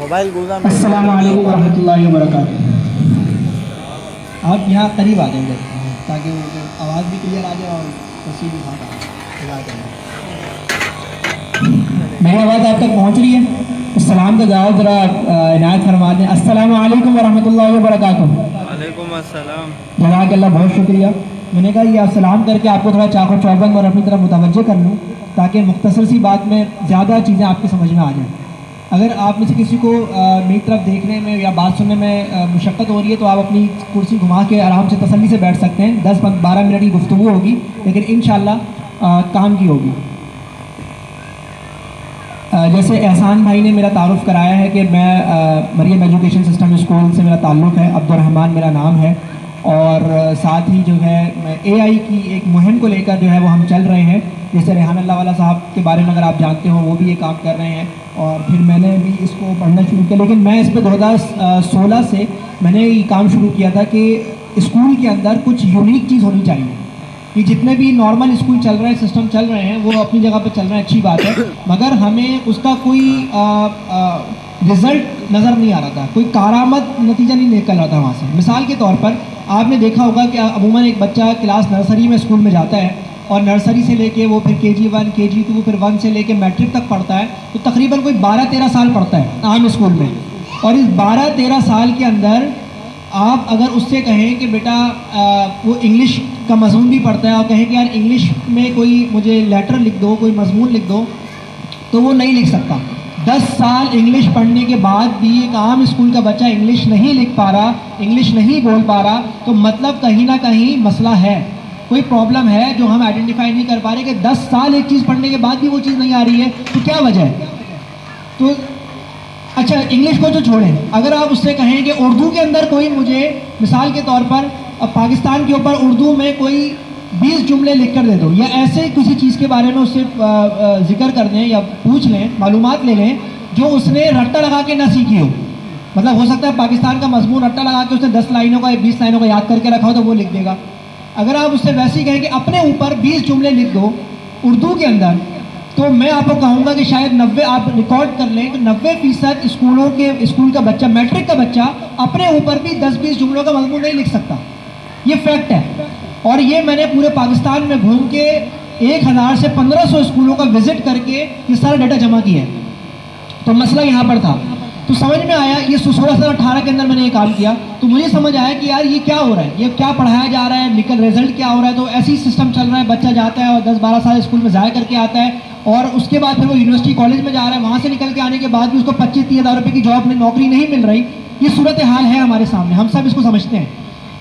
Mobile گوزا میں السلام علیکم ورحمۃ اللہ وبرکاتہ. آپ یہاں قریب آ جائیں گے تاکہ آواز بھی کلیئر آ جائے اور تصویر بھی صاف آ جائے. میری آواز آپ تک پہنچ رہی ہے؟ السلام کا جواب ذرا عنایت فرما دیں. السلام علیکم ورحمۃ اللہ وبرکاتہ. وعلیکم السلام. جزاک اللہ، بہت شکریہ. میں نے کہا یہ آپ سلام کر کے آپ کو تھوڑا چاق و چوبند اور اپنی طرف متوجہ کر لوں تاکہ مختصر سی بات میں زیادہ چیزیں آپ کی سمجھ میں آ جائیں. اگر آپ میں سے کسی کو میری طرف دیکھنے میں یا بات سننے میں مشقت ہو رہی ہے تو آپ اپنی کرسی گھما کے آرام سے تسلی سے بیٹھ سکتے ہیں. 10-12 منٹ کی گفتگو ہوگی لیکن انشاءاللہ کام کی ہوگی. جیسے احسان بھائی نے میرا تعارف کرایا ہے کہ میں مریم ایجوکیشن سسٹم اسکول سے میرا تعلق ہے. عبد الرحمن میرا نام ہے اور ساتھ ہی جو ہے میں اے آئی کی ایک مہم کو لے کر جو ہے وہ ہم چل رہے ہیں. جیسے ریحان اللہ والا صاحب کے بارے میں اگر آپ جانتے ہو وہ بھی یہ کام کر رہے ہیں اور پھر میں نے بھی اس کو پڑھنا شروع کیا. لیکن میں اس پہ 2016 سے میں نے یہ کام شروع کیا تھا کہ اسکول کے اندر کچھ یونیک چیز ہونی چاہیے. کہ جتنے بھی نارمل اسکول چل رہے ہیں، سسٹم چل رہے ہیں، وہ اپنی جگہ پہ چل رہے ہیں، اچھی بات ہے، مگر ہمیں اس کا کوئی رزلٹ نظر نہیں آ رہا تھا، کوئی کارآمد نتیجہ نہیں نکل رہا تھا وہاں سے. مثال کے طور پر آپ نے دیکھا ہوگا کہ عموماً ایک بچہ کلاس نرسری میں اسکول میں جاتا ہے اور نرسری سے لے کے وہ پھر KG1 KG2 پھر 1 سے لے کے میٹرک تک پڑھتا ہے تو تقریباً کوئی 12-13 سال پڑھتا ہے عام اسکول میں. اور اس 12-13 سال کے اندر آپ اگر اس سے کہیں کہ بیٹا وہ انگلش کا مضمون بھی پڑھتا ہے اور کہیں کہ یار انگلش میں کوئی مجھے لیٹر لکھ دو، کوئی مضمون لکھ دو، تو وہ نہیں لکھ سکتا. 10 سال انگلش پڑھنے کے بعد بھی ایک عام اسکول کا بچہ انگلش نہیں لکھ پا رہا، انگلش نہیں بول پا رہا، تو مطلب کہیں نہ کہیں مسئلہ ہے، کوئی پرابلم ہے جو ہم آئیڈینٹیفائی نہیں کر پا رہے کہ 10 سال ایک چیز پڑھنے کے بعد بھی وہ چیز نہیں آ رہی ہے تو کیا وجہ ہے. تو اچھا انگلش کو تو چھوڑیں، اگر آپ اس سے کہیں کہ اردو کے اندر کوئی مجھے مثال کے طور پر پاکستان کے اوپر اردو میں کوئی 20 جملے لکھ کر دے دو یا ایسے کسی چیز کے بارے میں اس سے ذکر کر دیں یا پوچھ لیں، معلومات لے لیں جو اس نے رٹا لگا کے نہ سیکھی ہو. مطلب ہو سکتا ہے پاکستان کا مضمون رٹا لگا کے اس نے 10 لائنوں کا یا 20 لائنوں کا یاد کر کے رکھا ہو تو وہ لکھ دے گا. اگر آپ اس سے ویسے ہی کہیں کہ اپنے اوپر 20 جملے لکھ دو اردو کے اندر، تو میں آپ کو کہوں گا کہ شاید 90 آپ ریکارڈ کر لیں کہ 90% اسکول کا بچہ، میٹرک کا بچہ اپنے اوپر بھی 10-20 جملوں کا مضمون نہیں لکھ سکتا. یہ فیکٹ ہے اور یہ میں نے پورے پاکستان میں گھوم کے 1000 سے 1500 اسکولوں کا وزٹ کر کے یہ سارا ڈیٹا جمع کیا ہے. تو مسئلہ یہاں پر تھا. تو سمجھ میں آیا یہ 16-18 کے اندر میں نے یہ کام کیا تو مجھے سمجھ آیا کہ یار یہ کیا ہو رہا ہے، یہ کیا پڑھایا جا رہا ہے، رزلٹ کیا ہو رہا ہے. تو ایسی سسٹم چل رہا ہے، بچہ جاتا ہے اور 10-12 سال اسکول میں ضائع کر کے آتا ہے اور اس کے بعد پھر وہ یونیورسٹی کالج میں جا رہا ہے، وہاں سے نکل کے آنے کے بعد بھی اس کو 25-30 ہزار روپے کی جاب میں نوکری نہیں مل رہی. یہ صورتحال ہے ہمارے سامنے، ہم سب اس کو سمجھتے ہیں.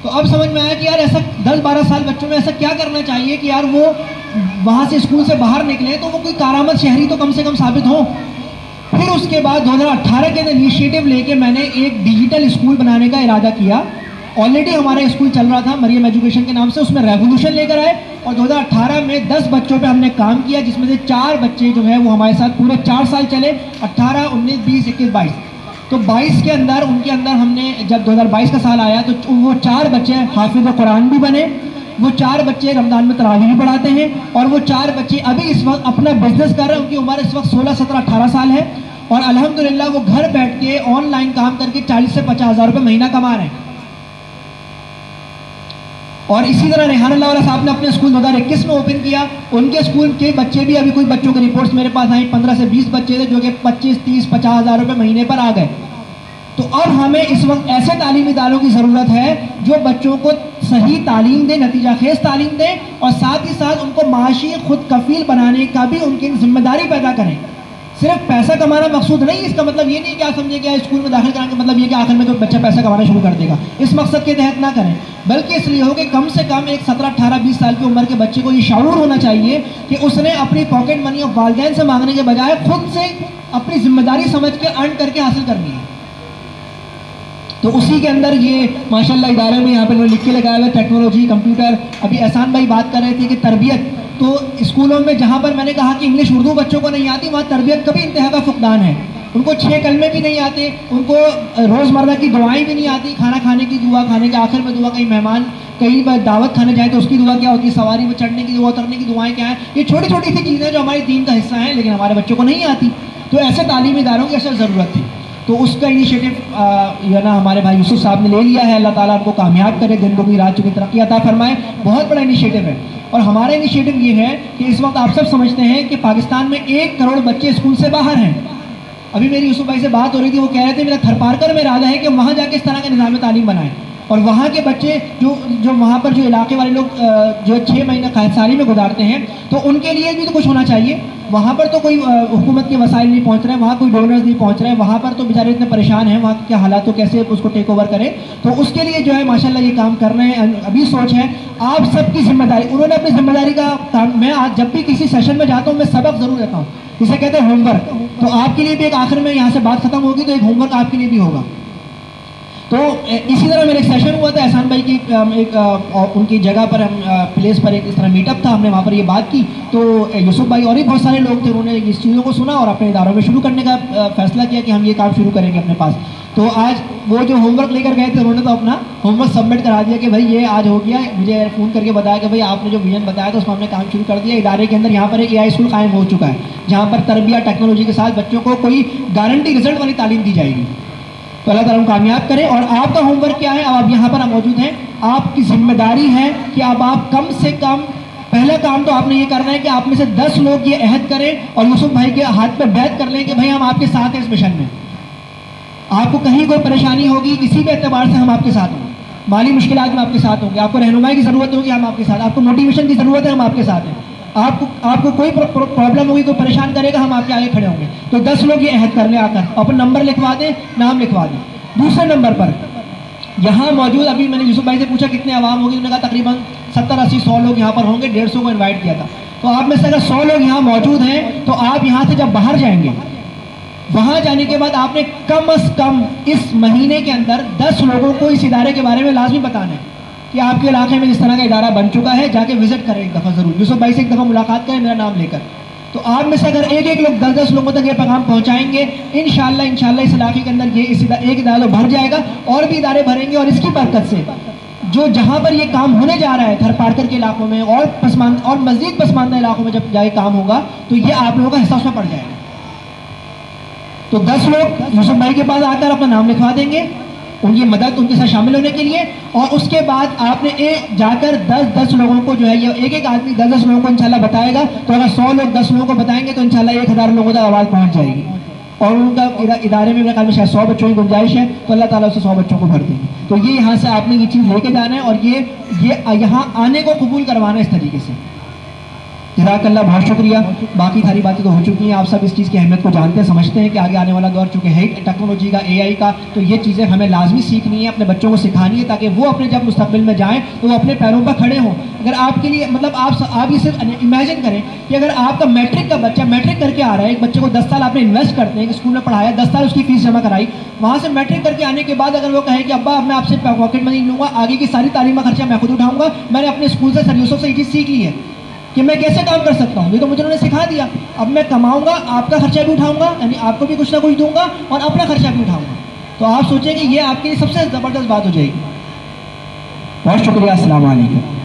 تو اب سمجھ میں آیا کہ یار ایسا 10-12 سال بچوں میں ایسا کیا کرنا چاہیے کہ یار وہ وہاں سے اسکول سے باہر نکلیں تو وہ کوئی کارآمد شہری تو کم سے کم ثابت ہوں. پھر اس کے بعد 2018 کے انیشیٹو لے کے میں نے ایک ڈیجیٹل اسکول بنانے کا ارادہ کیا. آلریڈی ہمارا اسکول چل رہا تھا مریم ایجوکیشن کے نام سے، اس میں ریولیوشن لے کر آئے اور 2018 میں 10 بچوں پہ ہم نے کام کیا جس میں سے 4 بچے جو ہیں وہ ہمارے ساتھ پورے 4 سال چلے، 18 19 20 21 22. تو 22 کے اندر ان کے اندر ہم نے جب 2022 کا سال آیا تو وہ 4 بچے حافظ قرآن بھی بنے، وہ 4 بچے رمضان میں تراویح بھی پڑھاتے ہیں اور وہ 4 بچے ابھی اس وقت اپنا بزنس کر رہے ہیں. ان کی عمر اس وقت 16 17 18 سال ہے اور الحمدللہ وہ گھر بیٹھ کے آن لائن کام کر کے 40 سے 50 ہزار روپے مہینہ کما رہے ہیں. اور اسی طرح ریحان اللہ والا صاحب نے اپنے اسکول 2021 میں اوپن کیا. ان کے اسکول کے بچے بھی ابھی کوئی بچوں کے رپورٹس میرے پاس آئیں، 15 سے 20 بچے تھے جو کہ 25 30 50 ہزار روپے مہینے پر آ گئے. تو اب ہمیں اس وقت ایسے تعلیمی اداروں کی ضرورت ہے جو بچوں کو صحیح تعلیم دیں، نتیجہ خیز تعلیم دیں اور ساتھ ہی ساتھ ان کو معاشی خود کفیل بنانے کا بھی ان کی ذمہ داری پیدا کریں. صرف پیسہ کمانا مقصود نہیں، اس کا مطلب یہ نہیں کہ آپ سمجھیں کہ اسکول میں داخل کرانے کا مطلب یہ کہ آخر میں تو بچہ پیسہ کمانا شروع کر دے گا. اس مقصد کے تحت نہ کریں، بلکہ اس لیے ہو کہ کم سے کم ایک 17 18 20 سال کی عمر کے بچے کو یہ شعور ہونا چاہیے کہ اس نے اپنی پاکٹ منی اور والدین سے مانگنے کے بجائے خود سے اپنی ذمہ داری سمجھ کے ارن کر کے حاصل کرنی ہے. تو اسی کے اندر یہ ماشاءاللہ ادارے میں یہاں پہ لکھ کے لگایا ہوا ٹیکنالوجی، کمپیوٹر. ابھی احسان بھائی بات کر رہے تھے کہ تربیت، تو اسکولوں میں جہاں پر میں نے کہا کہ انگلش اردو بچوں کو نہیں آتی وہاں تربیت کا بھی انتہا کا فقدان ہے. ان کو 6 کلمے بھی نہیں آتے، ان کو روزمرہ کی دعائیں بھی نہیں آتی. کھانا کھانے کی دعا، کھانے کے آخر میں دعا، کہیں مہمان کہیں دعوت کھانے جائیں تو اس کی دعا کیا ہوتی ہے، سواری میں چڑھنے کی دعا، اترنے کی دعائیں کیا ہیں. یہ چھوٹی چھوٹی سی چیزیں جو ہمارے دین کا حصہ ہیں لیکن ہمارے بچوں کو نہیں آتی. تو ایسے تعلیمی اداروں کی اصل ضرورت تھی. تو اس کا انیشیٹو یہ نا ہمارے بھائی یوسف صاحب نے لے لیا ہے. اللہ تعالیٰ ان کو کامیاب کرے, دن دگنی رات چونکہ ترقی عطا فرمائے. بہت بڑا انیشیٹو ہے. اور ہمارا انیشیٹو یہ ہے کہ اس وقت آپ سب سمجھتے ہیں کہ پاکستان میں 1 کروڑ بچے اسکول سے باہر ہیں. ابھی میری یوسف بھائی سے بات ہو رہی تھی, وہ کہہ رہے تھے میرا تھرپارکر میں ارادہ ہے کہ وہاں جا کے اس طرح کا نظام تعلیم بنائیں, اور وہاں کے بچے جو وہاں پر جو علاقے والے لوگ جو 6 مہینے قحط سالی میں گزارتے ہیں, تو ان کے لیے بھی تو کچھ ہونا چاہیے. وہاں پر تو کوئی حکومت کے وسائل نہیں پہنچ رہے ہیں, وہاں کوئی ڈونرز نہیں پہنچ رہے ہیں, وہاں پر تو بیچارے اتنے پریشان ہیں, وہاں کے حالات تو کیسے اس کو ٹیک اوور کریں. تو اس کے لیے جو ہے ماشاءاللہ یہ کام کر رہے ہیں. ابھی سوچ ہے آپ سب کی ذمہ داری, انہوں نے اپنی ذمہ داری کا کام. میں آج جب بھی کسی سیشن میں جاتا ہوں میں سبق ضرور دیتا ہوں, جسے کہتے ہیں ہوم ورک. تو آپ کے لیے بھی ایک آخر میں یہاں سے بات ختم ہوگی تو ایک ہوم ورک آپ کے لیے بھی ہوگا. تو اسی طرح میرا ایک سیشن ہوا تھا احسان بھائی کی ایک ان کی جگہ پر, ہم پلیس پر ایک اس طرح میٹ اپ تھا, ہم نے وہاں پر یہ بات کی. تو یوسف بھائی اور بھی بہت سارے لوگ تھے, انہوں نے اس چیزوں کو سنا اور اپنے اداروں میں شروع کرنے کا فیصلہ کیا کہ ہم یہ کام شروع کریں گے اپنے پاس. تو آج وہ جو ہوم ورک لے کر گئے تھے انہوں نے تو اپنا ہوم ورک سبمٹ کرا دیا کہ بھائی یہ آج ہو گیا. مجھے فون کر کے بتایا کہ بھائی آپ نے جو ویژن بتایا تھا اس میں ہم نے کام شروع کر دیا. ادارے کے اندر یہاں پر ایک AI اسکول قائم ہو چکا ہے, جہاں پر تربیت ٹیکنالوجی کے ساتھ بچوں کو کوئی گارنٹی رزلٹ والی تعلیم دی جائے گی. تو اللہ تعالیٰ کامیاب کرے. اور آپ کا ہوم ورک کیا ہے, اب آپ یہاں پر موجود ہیں, آپ کی ذمہ داری ہے کہ اب آپ کم سے کم پہلا کام تو آپ نے یہ کرنا ہے کہ آپ میں سے 10 لوگ یہ عہد کریں اور یوسف بھائی کے ہاتھ پہ بیعت کر لیں کہ بھائی ہم آپ کے ساتھ ہیں اس مشن میں. آپ کو کہیں کوئی پریشانی ہوگی کسی بھی اعتبار سے ہم آپ کے ساتھ ہوں, مالی مشکلات میں آپ کے ساتھ ہوں گے, آپ کو رہنمائی کی ضرورت ہوگی ہم آپ کے ساتھ, آپ کو موٹیویشن کی ضرورت ہے ہم آپ کے ساتھ ہیں, آپ کو کوئی پرابلم ہوگی, کوئی پریشان کرے گا, ہم آپ کے آگے کھڑے ہوں گے. تو 10 لوگ یہ عہد کر لیں آ کر, اپنا نمبر لکھوا دیں, نام لکھوا دیں. دوسرے نمبر پر یہاں موجود, ابھی میں نے یوسف بھائی سے پوچھا کتنے عوام ہوگی, انہوں نے کہا تقریباً 70-80-100 لوگ یہاں پر ہوں گے, 150 کو انوائٹ کیا تھا. تو آپ میں سے اگر 100 لوگ یہاں موجود ہیں تو آپ یہاں سے جب باہر جائیں گے, وہاں جانے کے بعد آپ نے کم از کم اس مہینے کے اندر 10 لوگوں کو اس ادارے کے بارے میں لازمی بتانا ہے کہ آپ کے علاقے میں اس طرح کا ادارہ بن چکا ہے, جا کے وزٹ کریں ایک دفعہ ضرور, یوسف بھائی سے ایک دفعہ ملاقات کریں میرا نام لے کر. تو آپ میں سے اگر ایک لوگ 10 لوگوں تک یہ پیغام پہنچائیں گے, انشاءاللہ اس علاقے کے اندر یہ ایک ادارہ تو بھر جائے گا, اور بھی ادارے بھریں گے. اور اس کی برکت سے جو جہاں پر یہ کام ہونے جا رہا ہے تھرپارکر کے علاقوں میں اور مزید پسماندہ علاقوں میں جب جائے کام ہوگا تو یہ آپ لوگوں کا حصہ اس میں پڑ جائے گا. تو 10 لوگ یوسف بھائی کے پاس آ کر اپنا نام لکھوا دیں گے ان کی مدد, ان کے ساتھ شامل ہونے کے لیے. اور اس کے بعد آپ نے جا کر 10 لوگوں کو جو ہے, یہ ایک آدمی 10 لوگوں کو انشاءاللہ بتائے گا. تو اگر 100 لوگ 10 لوگوں کو بتائیں گے تو انشاءاللہ 1000 لوگوں تک آواز پہنچ جائے گی. اور ان کا ادارے میں میرے خیال میں شاید 100 بچوں کی گنجائش ہے, تو اللہ تعالیٰ اسے 100 بچوں کو بھر دیں گے. تو یہ یہاں سے آپ نے یہ چیز لے کے جانا ہے, اور یہ یہاں آنے کو قبول کروانا ہے اس طریقے سے. جزاک اللہ, بہت شکریہ. باقی ساری باتیں تو ہو چکی ہیں, آپ سب اس چیز کی اہمیت کو جانتے ہیں, سمجھتے ہیں کہ آگے آنے والا دور چونکہ ہے ٹیکنالوجی کا, AI کا, تو یہ چیزیں ہمیں لازمی سیکھنی ہے, اپنے بچوں کو سکھانی ہے, تاکہ وہ اپنے جب مستقبل میں جائیں تو وہ اپنے پیروں پر کھڑے ہوں. اگر آپ کے لیے مطلب آپ یہ صرف امیجن کریں کہ اگر آپ کا میٹرک کا بچہ میٹرک کر کے آ رہا ہے, ایک بچے کو 10 سال آپ نے انویسٹ کرتے ہیں کہ اسکول میں پڑھایا, 10 سال اس کی فیس جمع کرائی, وہاں سے میٹرک کر کے آنے کے بعد اگر وہ کہے کہ ابا میں آپ سے پاکٹ منی لوں گا, آگے کی ساری تعلیم کا خرچہ میں خود اٹھاؤں گا, میں نے اپنے اسکول سے سر یوسف سے یہ چیز سیکھ لی ہے کہ میں کیسے کام کر سکتا ہوں, یہ تو مجھے انہوں نے سکھا دیا, اب میں کماؤں گا, آپ کا خرچہ بھی اٹھاؤں گا, یعنی آپ کو بھی کچھ نہ کچھ دوں گا اور اپنا خرچہ بھی اٹھاؤں گا. تو آپ سوچیں کہ یہ آپ کے لیے سب سے زبردست بات ہو جائے گی. بہت شکریہ, السلام علیکم.